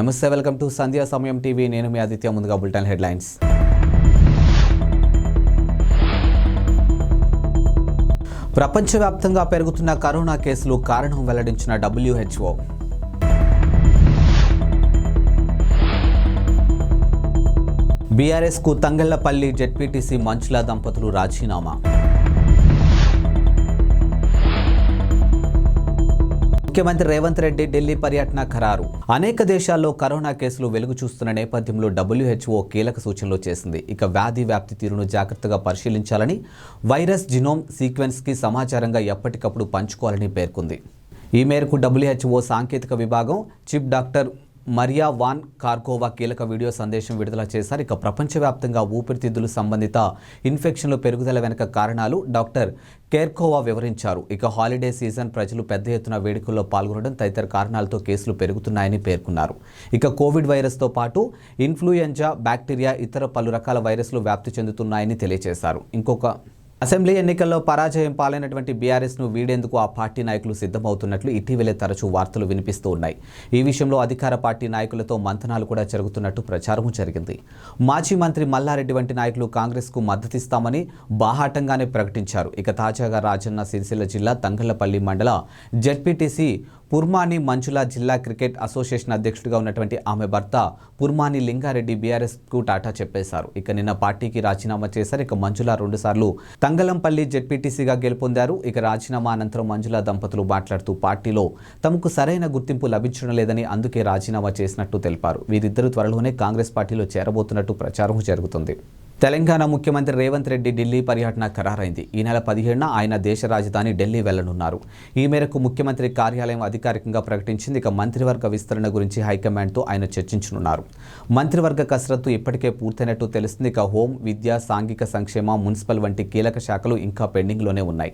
నమస్తే, welcome to సంధ్యా సమయం TV. నేను మీ ఆదిత్య. ముందుగా బులెటిన్ హెడ్లైన్స్. ప్రపంచవ్యాప్తంగా పెరుగుతున్న కరోనా కేసులు కారణం వెల్లడించిన WHO. బీఆర్ఎస్కు తంగళ్లపల్లి జెడ్పీటీసీ మంచుల దంపతులు రాజీనామా. ముఖ్యమంత్రి రేవంత్ రెడ్డి ఢిల్లీ పర్యటన ఖరారు. అనేక దేశాల్లో కరోనా కేసులు వెలుగు చూస్తున్న నేపథ్యంలో WHO కీలక సూచనలు చేసింది. ఇక వ్యాధి వ్యాప్తి తీరును జాగ్రత్తగా పరిశీలించాలని, వైరస్ జినోమ్ సీక్వెన్స్కి సమాచారంగా ఎప్పటికప్పుడు పంచుకోవాలని పేర్కొంది. ఈ మేరకు WHO సాంకేతిక విభాగం చీఫ్ డాక్టర్ మరియా వాన్ కార్కోవా కీలక వీడియో సందేశం విడుదల చేశారు. ఇక ప్రపంచవ్యాప్తంగా ఊపిరితిత్తులు సంబంధిత ఇన్ఫెక్షన్లు పెరుగుదల వెనుక కారణాలు డాక్టర్ కేర్కోవా వివరించారు. ఇక హాలిడే సీజన్, ప్రజలు పెద్ద ఎత్తున వేడుకల్లో పాల్గొనడం తదితర కారణాలతో కేసులు పెరుగుతున్నాయని పేర్కొన్నారు. ఇక కోవిడ్ వైరస్తో పాటు ఇన్ఫ్లుయెంజా, బ్యాక్టీరియా, ఇతర పలు రకాల వైరస్లు వ్యాప్తి చెందుతున్నాయని తెలియజేశారు. అసెంబ్లీ ఎన్నికల్లో పరాజయం పాలైనటువంటి బీఆర్ఎస్ను వీడేందుకు ఆ పార్టీ నాయకులు సిద్ధమవుతున్నట్లు ఇటీవలే తరచూ వార్తలు వినిపిస్తూ ఉన్నాయి. ఈ విషయంలో అధికార పార్టీ నాయకులతో మంతనాలు కూడా జరుగుతున్నట్టు ప్రచారం జరిగింది. మాజీ మంత్రి మల్లారెడ్డి వంటి నాయకులు కాంగ్రెస్కు మద్దతిస్తామని బాహాటంగానే ప్రకటించారు. ఇక తాజాగా రాజన్న సిరిసిల్ల జిల్లా తంగళ్లపల్లి మండల జెడ్పీటీసీ పుర్మాని మంచుల జిల్లా క్రికెట్ అసోసియేషన్ అధ్యక్షుడిగా ఉన్నటువంటి ఆమె భర్త పుర్మాని లింగారెడ్డి బీఆర్ఎస్కు టాటా చెప్పేశారు. ఇక నిన్న పార్టీకి రాజీనామా చేశారు. ఇక మంజుల 2 సార్లు తంగలంపల్లి జెడ్పీటీసీగా గెలుపొందారు. ఇక రాజీనామా అనంతరం మంజుల దంపతులు మాట్లాడుతూ పార్టీలో తమకు సరైన గుర్తింపు లభించడం లేదని, అందుకే రాజీనామా చేసినట్టు తెలిపారు. వీరిద్దరూ త్వరలోనే కాంగ్రెస్ పార్టీలో చేరబోతున్నట్టు ప్రచారం జరుగుతుంది. తెలంగాణ ముఖ్యమంత్రి రేవంత్ రెడ్డి ఢిల్లీ పర్యటన ఖరారైంది. ఈ నెల 17న ఆయన దేశ రాజధాని ఢిల్లీ వెళ్లనున్నారు. ఈ మేరకు ముఖ్యమంత్రి కార్యాలయం అధికారికంగా ప్రకటించింది. ఇక మంత్రివర్గ విస్తరణ గురించి హైకమాండ్తో ఆయన చర్చించనున్నారు. మంత్రివర్గ కసరత్తు ఇప్పటికే పూర్తయినట్టు తెలుస్తుంది. ఇక హోం, విద్య, సాంఘిక సంక్షేమ, మున్సిపల్ వంటి కీలక శాఖలు ఇంకా పెండింగ్లోనే ఉన్నాయి.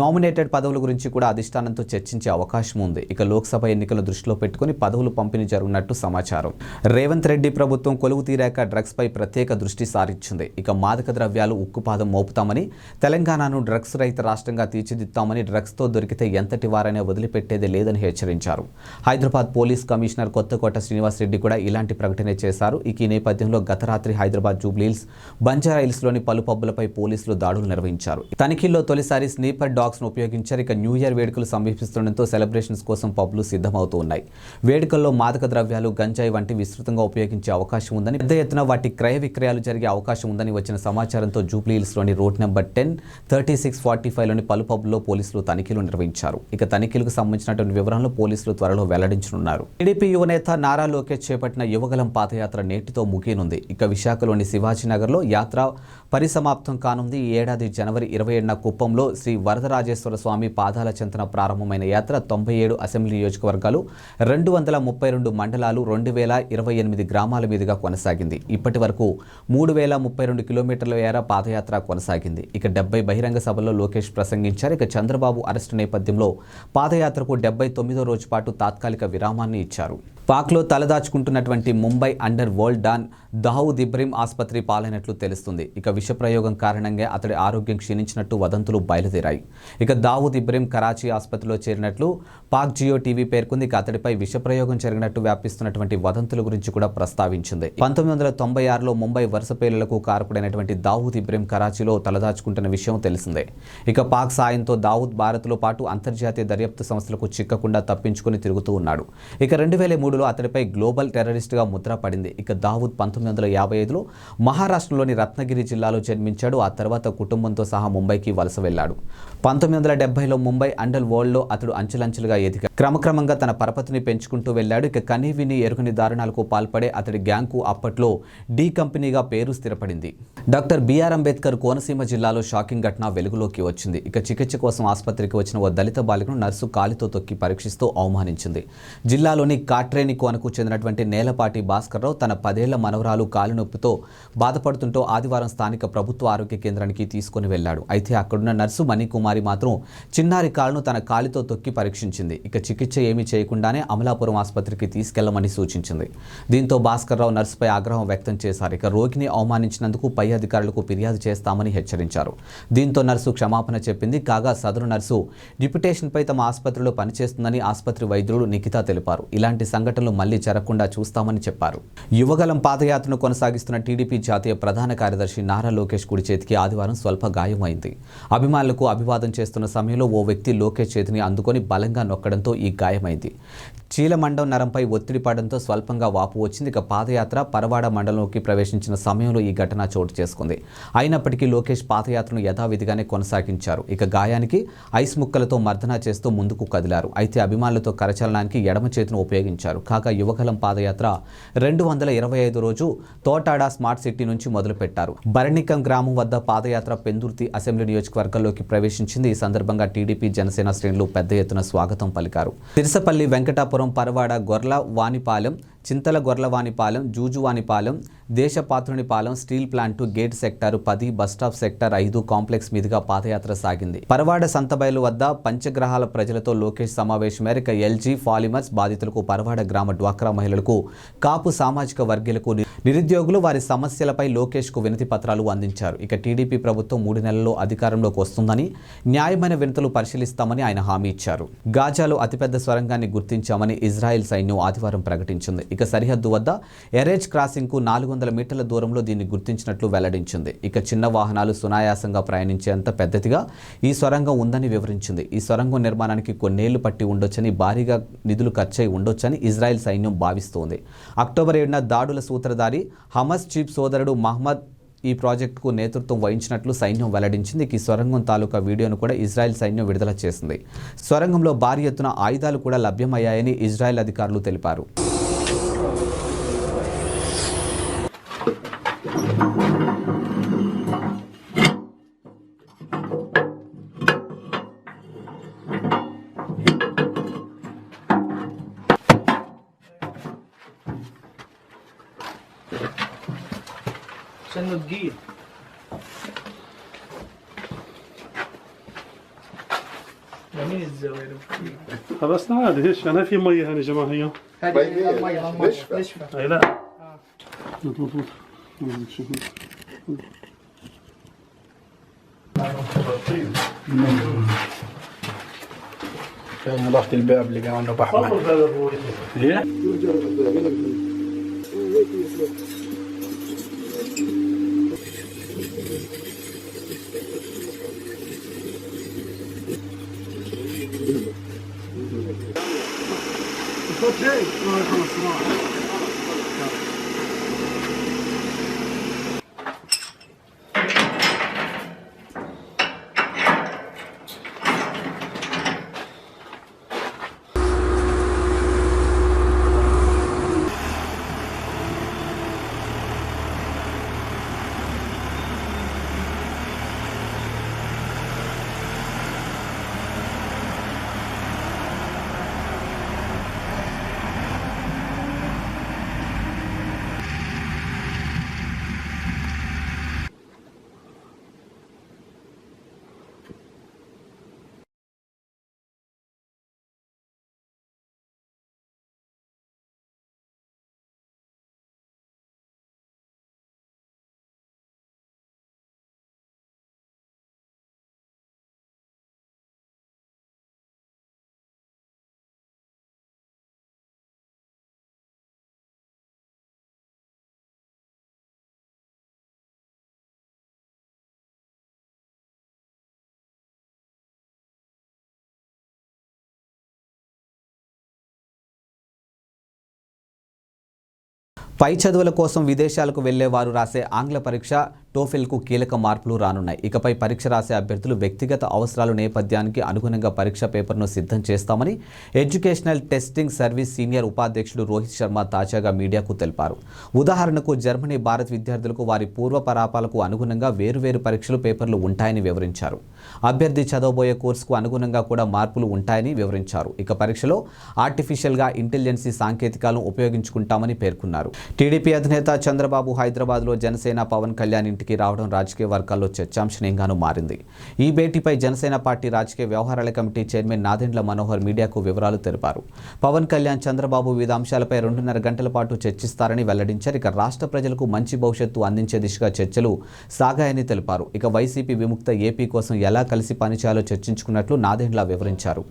నామినేటెడ్ పదవుల గురించి కూడా అధిష్టానంతో చర్చించే అవకాశం ఉంది. ఇక లోక్సభ ఎన్నికలను దృష్టిలో పెట్టుకుని పదవులు పంపిణీ జరుగుతున్నట్టు సమాచారం. రేవంత్ రెడ్డి ప్రభుత్వం కొలువు తీరాక డ్రగ్స్పై ప్రత్యేక దృష్టి సారించింది. ఇక మాదక ద్రవ్యాలు ఉక్కుపాదం మోపుతామని, తెలంగాణను డ్రగ్స్ రహిత రాష్ట్రంగా తీర్చిదిద్దామని, డ్రగ్స్తో దొరికితే ఎంతటి వారైనా వదిలిపెట్టేదే లేదని హెచ్చరించారు. హైదరాబాద్ పోలీస్ కమిషనర్ కొత్తకోట శ్రీనివాస్ రెడ్డి కూడా ఇలాంటి ప్రకటన చేశారు. ఇక ఈ నేపథ్యంలో గత రాత్రి హైదరాబాద్ జూబ్లీహిల్స్, బంజారాహిల్స్లోని పలు పబ్బులపై పోలీసులు దాడులు నిర్వహించారు. తనిఖీల్లో తొలిసారి స్నీపర్ డాగ్స్ ను ఉపయోగించారు. ఇక న్యూ ఇయర్ వేడుకలు సమీపిస్తుండటంతో సెలబ్రేషన్స్ కోసం పబ్లు సిద్ధమవుతూ ఉన్నాయి. వేడుకల్లో మాదక ద్రవ్యాలు, గంజాయి వంటి విస్తృతంగా ఉపయోగించే అవకాశం ఉందని, పెద్ద ఎత్తున వాటి క్రయ విక్రయాలు జరిగే అవకాశం ఉందని వచ్చిన సమాచారంతో జూబ్లీహిల్స్లోని రోడ్ నెంబర్ 10, 36, 45లోని పలు పబ్లో పోలీసులు తనిఖీలు నిర్వహించారు. ఇక తనిఖీలకు సంబంధించినటువంటి వివరాలను పోలీసులు త్వరలో వెల్లడించనున్నారు. టీడీపీ యువనేత నారా లోకేష్ చేపట్టిన యువగలం పాదయాత్ర నేటితో ముగియనుంది. ఇక విశాఖలోని శివాజీనగర్లో యాత్ర పరిసమాప్తం కానుంది. ఈ ఏడాది జనవరి 27న కుప్పంలో శ్రీ వరదరాజేశ్వర స్వామి పాదాల చెంతన ప్రారంభమైన యాత్ర 97 అసెంబ్లీ నియోజకవర్గాలు, 232 మండలాలు, 2028 గ్రామాల మీదుగా కొనసాగింది. ఇప్పటి వరకు 3032 కిలోమీటర్ల మేర పాదయాత్ర కొనసాగింది. ఇక 70 బహిరంగ సభల్లో లోకేష్ ప్రసంగించారు. ఇక చంద్రబాబు అరెస్టు నేపథ్యంలో పాదయాత్రకు 79వ రోజు పాటు తాత్కాలిక విరామాన్ని ఇచ్చారు. పాక్లో తలదాచుకుంటున్నటువంటి Mumbai underworld don Dawood Ibrahim ఆసుపత్రి పాలైనట్లు తెలుస్తుంది. ఇక విషప్రయోగం కారణంగా అతడి ఆరోగ్యం క్షీణించినట్టు వదంతులు బయలుదేరాయి. ఇక దావూద్ ఇబ్రహీం కరాచీ ఆసుపత్రిలో చేరినట్లు పాక్ జియో టీవీ పేర్కొంది. ఇక అతడిపై విషప్రయోగం జరిగినట్టు వ్యాపిస్తున్నటువంటి వదంతుల గురించి కూడా ప్రస్తావించింది. 1996లో ముంబై వరుస పేలులకు కారకుడైనటువంటి దావూద్ ఇబ్రహీం కరాచీలో తలదాచుకుంటున్న విషయం తెలిసిందే. ఇక పాక్ సాయంతో దావూద్ భారత్లో పాటు అంతర్జాతీయ దర్యాప్తు సంస్థలకు చిక్కకుండా తప్పించుకుని తిరుగుతూ ఉన్నాడు. ఇక 2003లో అతడిపై గ్లోబల్ టెర్రరిస్ట్గా ముద్ర పడింది. ఇక దావూద్ 1955లో మహారాష్ట్రలోని రత్నగిరి జిల్లాలో జన్మించాడు. ఆ తర్వాత కుటుంబంతో సహా ముంబైకి వలస వెళ్లాడు. 1970లో ముంబై అండర్ వరల్డ్లో అతడు అంచెలంచెలుగా ఎదిగాడు. క్రమక్రమంగా తన పరపతిని పెంచుకుంటూ వెళ్లాడు. ఇక కనీ విని ఎరుగని దారుణాలకు పాల్పడే అతడి గ్యాంగ్కు అప్పట్లో డి కంపెనీగా పేరు స్థిరపడింది. డాక్టర్ బిఆర్ అంబేద్కర్ కోనసీమ జిల్లాలో షాకింగ్ ఘటన వెలుగులోకి వచ్చింది. ఇక చికిత్స కోసం ఆసుపత్రికి వచ్చిన ఓ దళిత బాలికను నర్సు కాలితో తొక్కి పరీక్షిస్తూ అవమానించింది. జిల్లాలోని కాట్రేని కోనకు చెందినటువంటి నేలపాటి భాస్కర్రావు తన 10 ఏళ్ల మనవరాలు కాలు నొప్పితో బాధపడుతుంటూ ఆదివారం స్థానిక ప్రభుత్వ ఆరోగ్య కేంద్రానికి తీసుకుని వెళ్లాడు. అయితే అక్కడున్న నర్సు మణికుమారి మాత్రం చిన్నారి కాలును తన కాలితో తొక్కి పరీక్షించింది. ఇక చికిత్స ఏమీ చేయకుండానే అమలాపురం ఆసుపత్రికి తీసుకెళ్లమని సూచించింది. దీంతో భాస్కర్రావు నర్సుపై ఆగ్రహం వ్యక్తం చేశారు. ఇక రోగిని అవమానించినందుకు పై అధికారులకు ఫిర్యాదు చేస్తామని హెచ్చరించారు. దీంతో నర్సు క్షమాపణ చెప్పింది. కాగా సదరు నర్సు డిప్యుటేషన్పై తమ ఆసుపత్రిలో పనిచేస్తుందని ఆసుపత్రి వైద్యుడు నిఖిత తెలిపారు. ఇలాంటి సంఘటన సంఘటనలు మళ్లీ జరగకుండా చూస్తామని చెప్పారు. యువగలం పాదయాత్రను కొనసాగిస్తున్న టీడీపీ జాతీయ ప్రధాన కార్యదర్శి నారా లోకేష్ కుడి చేతికి ఆదివారం స్వల్ప గాయమైంది. అభిమానులకు అభివాదం చేస్తున్న సమయంలో ఓ వ్యక్తి లోకేష్ చేతిని అందుకొని బలంగా నొక్కడంతో ఈ గాయమైంది. చీలమండం నరంపై ఒత్తిడి పడడంతో స్వల్పంగా వాపు వచ్చింది. ఇక పాదయాత్ర పరవాడ మండలంలోకి ప్రవేశించిన సమయంలో ఈ ఘటన చోటు చేసుకుంది. అయినప్పటికీ లోకేష్ పాదయాత్రను యథావిధిగానే కొనసాగించారు. ఇక గాయానికి ఐస్ ముక్కలతో మర్దన చేస్తూ ముందుకు కదిలారు. అయితే అభిమానులతో కరచలనానికి ఎడమ చేతిని ఉపయోగించారు. కాగా యువగలం పాదయాత్ర 225 రోజు తోటాడ స్మార్ట్ సిటీ నుంచి మొదలుపెట్టారు. బరణికం గ్రామం వద్ద పాదయాత్ర పెందుర్తి అసెంబ్లీ నియోజకవర్గంలోకి ప్రవేశించింది. ఈ సందర్భంగా టీడీపీ జనసేన శ్రేణులు పెద్ద ఎత్తున స్వాగతం పలికారు. Tirusapalli, Venkatapuram, Paravada, Gorla Vanipalem, Chintala Gorlavanipalem, Jujuvanipalem, Desapatrunipalem, steel plant, gate sector 10, bus stop sector 5 complex మీదుగా పాదయాత్ర సాగింది. పరవాడ సంతబయలు వద్ద పంచగ్రహాల ప్రజలతో లోకేష్ సమావేశం మేరకు ఎల్జీ పాలిమర్స్ బాధితులకు, పరవాడ గ్రామ డ్వాక్రా మహిళలకు, కాపు సామాజిక వర్గీయులకు, నిరుద్యోగులు వారి సమస్యలపై లోకేష్కు వినతి పత్రాలు అందించారు. ఇక టీడీపీ ప్రభుత్వం 3 నెలల్లో అధికారంలోకి వస్తుందని, న్యాయమైన వినతులు పరిశీలిస్తామని ఆయన హామీ ఇచ్చారు. గాజాలో అతిపెద్ద సొరంగాన్ని గుర్తించామని ఇజ్రాయెల్ సైన్యం ఆదివారం ప్రకటించింది. ఇక సరిహద్దు వద్ద ఎరేజ్ క్రాసింగ్ కు 400 మీటర్ల దూరంలో దీన్ని గుర్తించినట్లు వెల్లడించింది. ఇక చిన్న వాహనాలు సునాయాసంగా ప్రయాణించేంత పెద్దదిగా ఈ సొరంగం ఉందని వివరించింది. ఈ సొరంగం నిర్మాణానికి కొన్నేళ్లు పట్టి ఉండొచ్చని, భారీగా నిధులు ఖర్చై ఉండొచ్చని ఇజ్రాయెల్ సైన్యం భావిస్తోంది. అక్టోబర్ 7న దాడుల సూత్రధారి హమస్ చీఫ్ సోదరుడు మహ్మద్ ఈ ప్రాజెక్టుకు నేతృత్వం వహించినట్లు సైన్యం వెల్లడించింది. ఈ సొరంగం తాలూకా వీడియోను కూడా ఇజ్రాయెల్ సైన్యం విడుదల చేసింది. సొరంగంలో భారీ ఎత్తున ఆయుధాలు కూడా లభ్యమయ్యాయని ఇజ్రాయెల్ అధికారులు తెలిపారు. عشان تجيب جميل الزوايا خلاص عادي ايش انا في ميه هنا يا جماعه هي هذه ميه نشفه اي لا كان ضغط الباب اللي قالوا بحر ليه؟ పై చదువుల కోసం విదేశాలకు వెళ్లే వారు రాసే ఆంగ్ల పరీక్ష టోఫెల్కు కీలక మార్పులు రానున్నాయి. ఇకపై పరీక్ష రాసే అభ్యర్థులు వ్యక్తిగత అవసరాల నేపథ్యానికి అనుగుణంగా పరీక్ష పేపర్ను సిద్ధం చేస్తామని ఎడ్యుకేషనల్ టెస్టింగ్ సర్వీస్ సీనియర్ ఉపాధ్యక్షుడు రోహిత్ శర్మ తాజాగా మీడియాకు తెలిపారు. ఉదాహరణకు జర్మనీ భారత్ విద్యార్థులకు వారి పూర్వపరాపాలకు అనుగుణంగా వేరువేరు పరీక్షలు పేపర్లు ఉంటాయని వివరించారు. అభ్యర్థి చదవబోయే కోర్సుకు అనుగుణంగా కూడా మార్పులు ఉంటాయని వివరించారు. ఇక పరీక్షలో ఆర్టిఫిషియల్గా ఇంటెలిజెన్సీ సాంకేతికాలను ఉపయోగించుకుంటామని పేర్కొన్నారు. టీడీపీ అధినేత చంద్రబాబు హైదరాబాద్లో జనసేన పవన్ కళ్యాణ్ ఇంటికి రావడం రాజకీయ వర్గాల్లో చర్చాంశనీయంగానూ మారింది. ఈ భేటీపై జనసేన పార్టీ రాజకీయ వ్యవహారాల కమిటీ చైర్మన్ నాదెండ్ల మనోహర్ మీడియాకు వివరాలు తెలిపారు. పవన్ కళ్యాణ్, చంద్రబాబు వివిధ అంశాలపై 2.5 గంటల పాటు చర్చిస్తారని వెల్లడించారు. ఇక రాష్ట్ర ప్రజలకు మంచి భవిష్యత్తు అందించే దిశగా చర్చలు సాగాయని తెలిపారు. ఇక వైసీపీ విముక్త ఏపీ కోసం ఎలా కలిసి పనిచేయాలో చర్చించుకున్నట్లు నాదెండ్ల వివరించారు.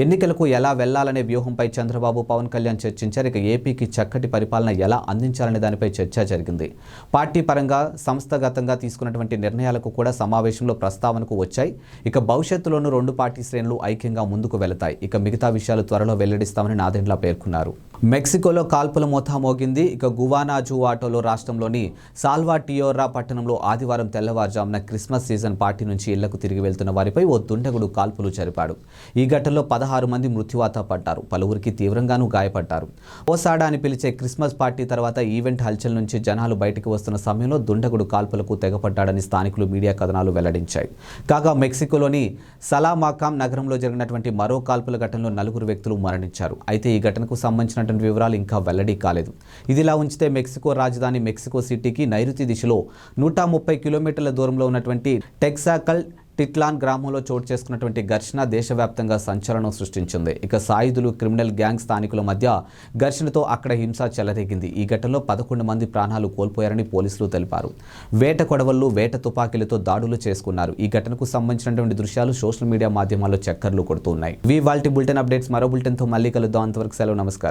ఎన్నికలకు ఎలా వెళ్లాలనే వ్యూహంపై చంద్రబాబు, పవన్ కళ్యాణ్ చర్చించారు. ఇక ఏపీకి చక్కటి పరిపాలన ఎలా అందించాలనే దానిపై చర్చ జరిగింది. పార్టీ పరంగా సంస్థాగతంగా తీసుకున్నటువంటి నిర్ణయాలకు కూడా సమావేశంలో ప్రస్తావనకు వచ్చాయి. ఇక భవిష్యత్తులోనూ 2 పార్టీ శ్రేణులు ఐక్యంగా ముందుకు వెళతాయి. ఇక మిగతా విషయాలు త్వరలో వెల్లడిస్తామని నాదెండ్ల పేర్కొన్నారు. మెక్సికోలో కాల్పుల మోతా మోగింది. ఇక గువానాజువాటోలో రాష్ట్రంలోని సాల్వాటియోరా పట్టణంలో ఆదివారం తెల్లవారుజామున క్రిస్మస్ సీజన్ పార్టీ నుంచి ఇళ్లకు తిరిగి వెళ్తున్న వారిపై ఓ దుండగుడు కాల్పులు జరిపాడు. ఈ ఘటనలో 16 మంది మృత్యువాత పడ్డారు. పలువురికి తీవ్రంగానూ గాయపడ్డారు. ఓసాడా అని పిలిచే క్రిస్మస్ పార్టీ తర్వాత ఈవెంట్ హల్చల్ నుంచి జనాలు బయటకు వస్తున్న సమయంలో దుండగుడు కాల్పులకు తెగపడ్డాడని స్థానికులు మీడియా కథనాలు వెల్లడించాయి. కాగా మెక్సికోలోని సలామాకాం నగరంలో జరిగినటువంటి మరో కాల్పుల ఘటనలో 4 వ్యక్తులు మరణించారు. అయితే ఈ ఘటనకు సంబంధించినటువంటి వివరాలు ఇంకా వెల్లడి కాలేదు. ఇదిలా ఉంచితే మెక్సికో రాజధాని మెక్సికో సిటీకి నైరుతి దిశలో 130 కిలోమీటర్ల దూరంలో ఉన్నటువంటి టెక్సాకల్ టిట్లాన్ గ్రామంలో చోటు చేసుకున్నటువంటి ఘర్షణ దేశవ్యాప్తంగా సంచలనం సృష్టించింది. ఇక సాయుధులు, క్రిమినల్ గ్యాంగ్ స్థానికుల మధ్య ఘర్షణతో అక్కడ హింస చెలరేగింది. ఈ ఘటనలో 11 మంది ప్రాణాలు కోల్పోయారని పోలీసులు తెలిపారు. వేట కొడవళ్లు, వేట తుపాకీలతో దాడులు చేసుకున్నారు. ఈ ఘటనకు సంబంధించినటువంటి దృశ్యాలు సోషల్ మీడియా మాధ్యమాల్లో చక్కర్లు కొడుతున్నాయి. వాల్టి బులెటిన్ అప్డేట్స్ మరో బులెటిన్తో మళ్ళీ కలుద్దాం. అంతవరకు సెలవు, నమస్కారం.